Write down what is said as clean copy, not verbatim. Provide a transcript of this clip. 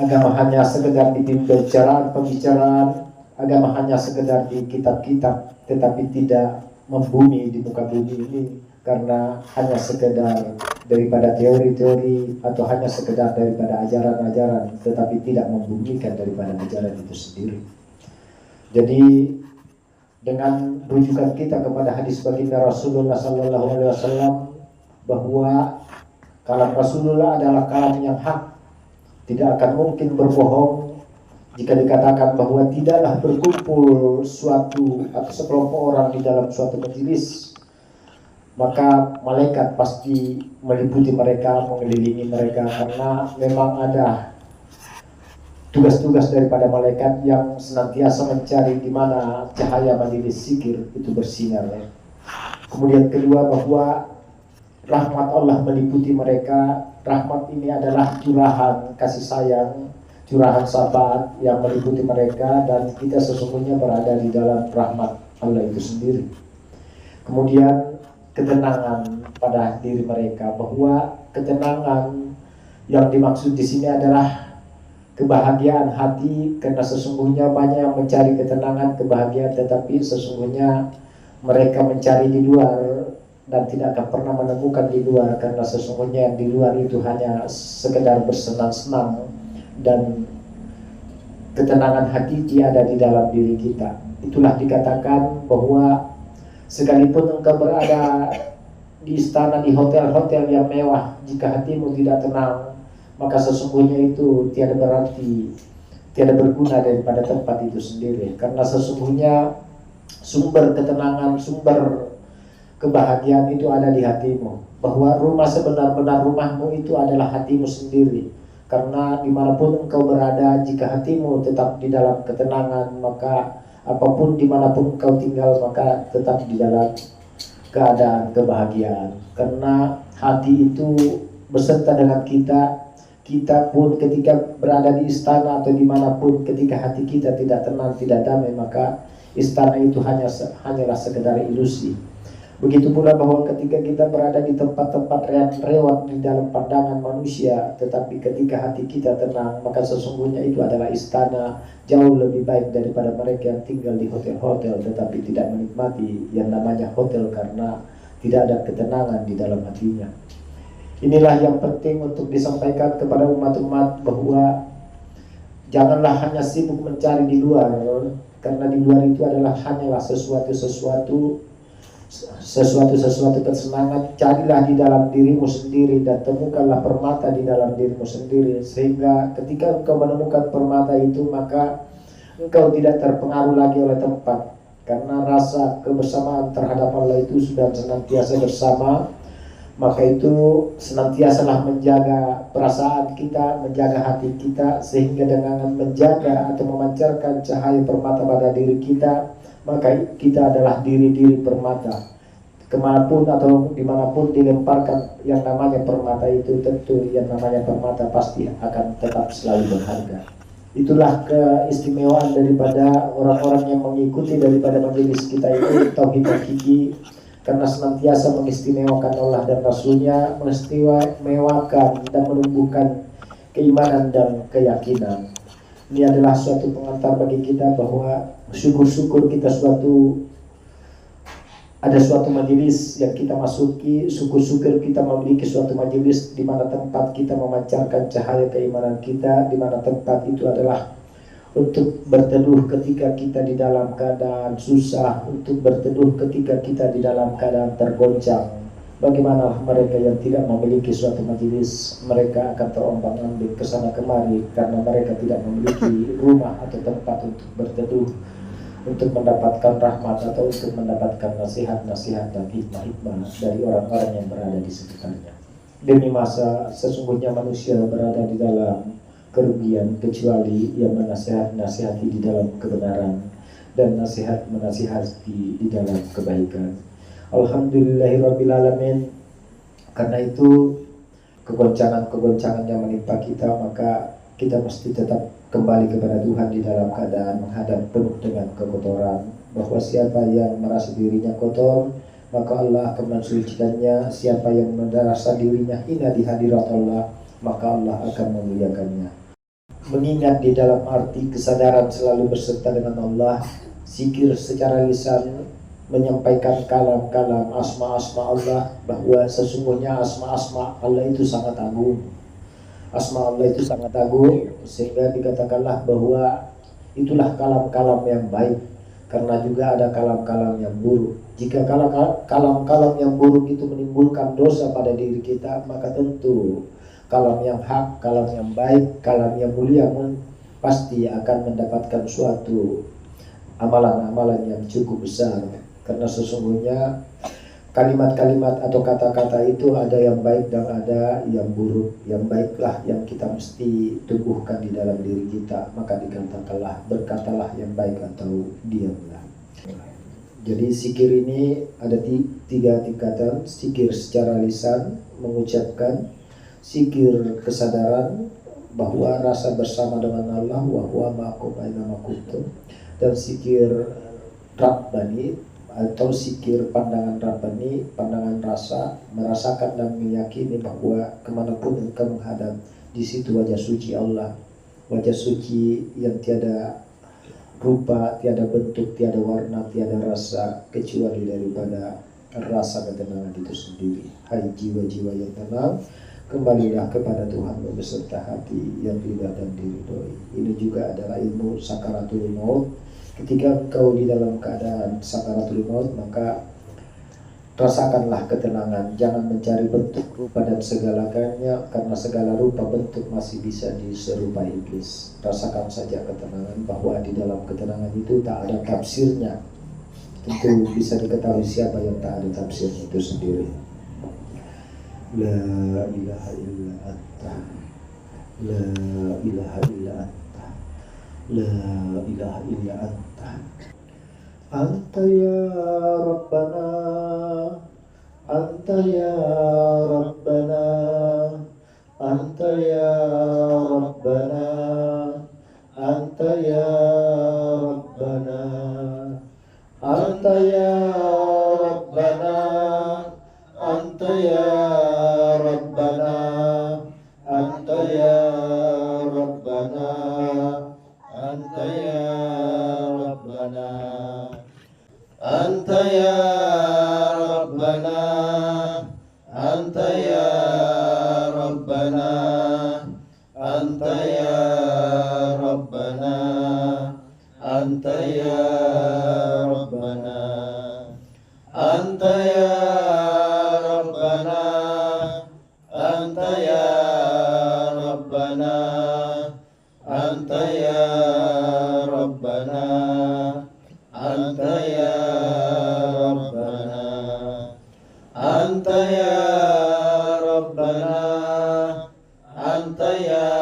Agama hanya sekedar di pembicaraan, agama hanya sekedar di kitab-kitab, tetapi tidak membumi di muka bumi ini karena hanya sekedar daripada teori-teori atau hanya sekedar daripada ajaran-ajaran, tetapi tidak membumikan daripada ajaran itu sendiri. Jadi dengan rujukan kita kepada hadis baginda Rasulullah SAW bahwa kalam Rasulullah adalah kalam yang hak, tidak akan mungkin berbohong jika dikatakan bahwa tidaklah berkumpul suatu atau sekelompok orang di dalam suatu majelis, maka malaikat pasti meliputi mereka, mengelilingi mereka, karena memang ada tugas-tugas daripada malaikat yang senantiasa mencari di mana cahaya majelis zikir itu bersinar. Kemudian kedua, bahwa rahmat Allah meliputi mereka. Rahmat ini adalah curahan kasih sayang, curahan sahabat yang meliputi mereka, dan kita sesungguhnya berada di dalam rahmat Allah itu sendiri. Kemudian ketenangan pada diri mereka, bahwa ketenangan yang dimaksud di sini adalah kebahagiaan hati, karena sesungguhnya banyak yang mencari ketenangan, kebahagiaan, tetapi sesungguhnya mereka mencari di luar dan tidak akan pernah menemukan di luar, karena sesungguhnya di luar itu hanya sekedar bersenang-senang, dan ketenangan hakiki ada di dalam diri kita. Itulah dikatakan bahwa sekalipun engkau berada di istana, di hotel-hotel yang mewah, jika hatimu tidak tenang, maka sesungguhnya itu tiada berarti, tiada berguna daripada tempat itu sendiri. Karena sesungguhnya sumber ketenangan, sumber kebahagiaan itu ada di hatimu. Bahwa rumah sebenar-benar rumahmu itu adalah hatimu sendiri. Karena dimanapun engkau berada, jika hatimu tetap di dalam ketenangan, maka apapun dimanapun engkau tinggal, maka tetap di dalam keadaan kebahagiaan. Karena hati itu beserta dengan kita. Kita pun ketika berada di istana atau dimanapun, ketika hati kita tidak tenang, tidak damai, maka istana itu hanyalah sekedar ilusi. Begitu pula bahwa ketika kita berada di tempat-tempat rewat di dalam pandangan manusia, tetapi ketika hati kita tenang, maka sesungguhnya itu adalah istana jauh lebih baik daripada mereka yang tinggal di hotel-hotel tetapi tidak menikmati yang namanya hotel karena tidak ada ketenangan di dalam hatinya. Inilah yang penting untuk disampaikan kepada umat-umat, bahwa janganlah hanya sibuk mencari di luar, karena di luar itu adalah hanyalah sesuatu kesenangan. Carilah di dalam dirimu sendiri dan temukanlah permata di dalam dirimu sendiri, sehingga ketika engkau menemukan permata itu, maka engkau tidak terpengaruh lagi oleh tempat, karena rasa kebersamaan terhadap Allah itu sudah senantiasa bersama. Maka itu senantiasalah menjaga perasaan kita, menjaga hati kita, sehingga dengan menjaga atau memancarkan cahaya permata pada diri kita, maka kita adalah diri-diri permata. Kemanapun atau dimanapun dilemparkan yang namanya permata itu, tentu yang namanya permata pasti akan tetap selalu berharga. Itulah keistimewaan daripada orang-orang yang mengikuti daripada majelis kita ini, Tauhid Hakiki, karena senantiasa mengistimewakan Allah dan Rasulnya, mengistimewakan dan menumbuhkan keimanan dan keyakinan. Ini adalah suatu pengantar bagi kita bahwa syukur-syukur kita ada suatu majelis yang kita masuki, syukur-syukur kita memiliki suatu majelis di mana tempat kita memancarkan cahaya keimanan kita, di mana tempat itu adalah untuk berteduh ketika kita di dalam keadaan susah, untuk berteduh ketika kita di dalam keadaan tergoncang. Bagaimana mereka yang tidak memiliki suatu majelis, mereka akan terombang-ambing ke sana kemari karena mereka tidak memiliki rumah atau tempat untuk berteduh, untuk mendapatkan rahmat atau untuk mendapatkan nasihat-nasihat dan hikmah-hikmah dari orang-orang yang berada di sekitarnya. Demi masa sesungguhnya manusia berada di dalam kerugian kecuali yang menasihati di dalam kebenaran dan menasihati di dalam kebaikan. Alhamdulillahirrabbilalamin. Karena itu kegoncangan-kegoncangan yang menimpa kita, maka kita mesti tetap kembali kepada Tuhan di dalam keadaan menghadap penuh dengan kekotoran. Bahwa siapa yang merasa dirinya kotor, maka Allah akan mensucikannya. Siapa yang merasa dirinya hina di hadirat Allah, maka Allah akan memuliakannya. mengingat di dalam arti kesadaran selalu berserta dengan Allah. Zikir secara lisan menyampaikan kalam-kalam asma-asma Allah, bahwa sesungguhnya asma-asma Allah itu sangat agung. Asma Allah itu sangat agung, sehingga dikatakanlah bahwa itulah kalam-kalam yang baik, karena juga ada kalam-kalam yang buruk. Jika kalam-kalam yang buruk itu menimbulkan dosa pada diri kita, maka tentu kalam yang hak, kalam yang baik, kalam yang mulia pasti akan mendapatkan suatu amalan-amalan yang cukup besar. Karena sesungguhnya kalimat-kalimat atau kata-kata itu ada yang baik dan ada yang buruk. Yang baiklah yang kita mesti tumbuhkan di dalam diri kita, maka dikatakanlah berkatalah yang baik atau diamlah. Jadi zikir ini ada tiga tingkatan. Zikir secara lisan mengucapkan, zikir kesadaran bahwa rasa bersama dengan Allah, wa huwa ma'akum aina ma kuntum, dan zikir rabbani atau zikir pandangan rabbani, pandangan rasa, merasakan dan meyakini bahwa kemanapun engkau menghadap, di situ wajah suci Allah, wajah suci yang tiada rupa, tiada bentuk, tiada warna, tiada rasa, kecuali daripada rasa ketenangan itu sendiri. Hai jiwa-jiwa yang tenang, kembalilah kepada Tuhan beserta hati yang ridha dan diridhoi. Ini juga adalah ilmu sakaratul maut. Ketika engkau di dalam keadaan sakaratul maut, maka rasakanlah ketenangan. Jangan mencari bentuk, rupa dan segalanya, karena segala rupa bentuk masih bisa diserupai iblis. Rasakan saja ketenangan, bahwa di dalam ketenangan itu tak ada tafsirnya. Tentu bisa diketahui siapa yang tak ada tafsirnya itu sendiri. La ilaha illa anta, la ilaha illa anta, la ilaha illa anta. Anta ya Rabbana, Anta ya Rabbana, Anta ya Rabbana, Anta ya Rabbana, Anta ya Rabbana, Anta ya Rabbana, Anta ya Rabbana, Anta ya Rabbana, Anta ya Rabbana, Anta ya Rabbana, Anta ya Rabbana, Anta ya Rabbana, Anta ya Rabbana, Anta ya Rabbana, Anta ya Rabbana, Anta ya Rabbana, Anta ya Rabbana, Anta ya